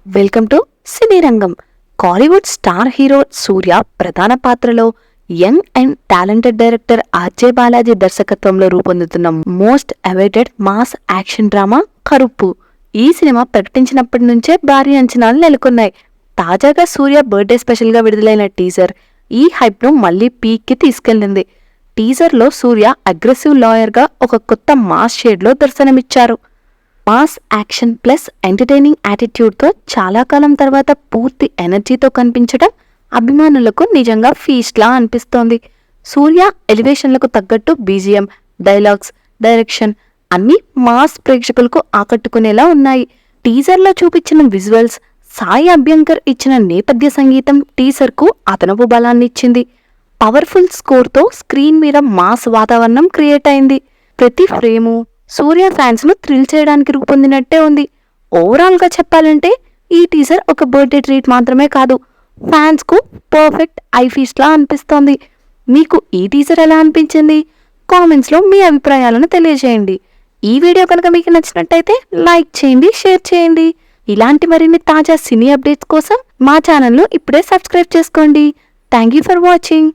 Welcome to సినీ రంగం. Kollywood star hero సూర్య ప్రధాన పాత్రలో young and talented director RJ Balaji దర్శకత్వంలో రూపొందుతున్న most awaited mass action drama Karuppu. ఈ సినిమా ప్రకటించినప్పటి నుంచే భారీ అంచనాలు నెలకొన్నాయి. తాజాగా సూర్య బర్త్డే స్పెషల్ గా విడుదలైన టీజర్ ఈ హైప్ ను మళ్లీ పీక్ కి తీసుకెళ్లింది. టీజర్ లో సూర్య అగ్రెసివ్ లాయర్ గా ఒక కొత్త మాస్ షేడ్ లో దర్శనమిచ్చారు. మాస్ యాక్షన్ ప్లస్ ఎంటర్టైనింగ్ యాటిట్యూడ్తో చాలా కాలం తర్వాత పూర్తి ఎనర్జీతో కనిపించడం అభిమానులకు నిజంగా ఫీస్ట్లా అనిపిస్తోంది. సూర్య ఎలివేషన్లకు తగ్గట్టు బీజిఎం, డైలాగ్స్, డైరెక్షన్ అన్నీ మాస్ ప్రేక్షకులకు ఆకట్టుకునేలా ఉన్నాయి. టీజర్లో చూపించిన విజువల్స్, సాయి అభ్యంకర్ ఇచ్చిన నేపథ్య సంగీతం టీజర్కు అదనపు బలాన్నిచ్చింది. పవర్ఫుల్ స్కోర్తో స్క్రీన్ మీద మాస్ వాతావరణం క్రియేట్ అయింది. ప్రతి ఫ్రేము సూర్య ఫ్యాన్స్ ను థ్రిల్ చేయడానికి రూపొందినట్టే ఉంది. ఓవరాల్ గా చెప్పాలంటే ఈ టీజర్ ఒక బర్త్డే ట్రీట్ మాత్రమే కాదు, ఫ్యాన్స్ కు పర్ఫెక్ట్ ఐ ఫీస్ట్ లా అనిపిస్తోంది. మీకు ఈ టీజర్ ఎలా అనిపించింది? కామెంట్స్ లో మీ అభిప్రాయాలను తెలియజేయండి. ఈ వీడియో కనుక మీకు నచ్చినట్టయితే లైక్ చేయండి, షేర్ చేయండి. ఇలాంటి మరిన్ని తాజా సినీ అప్డేట్స్ కోసం మా ఛానల్ను ఇప్పుడే సబ్స్క్రైబ్ చేసుకోండి. Thank you for watching.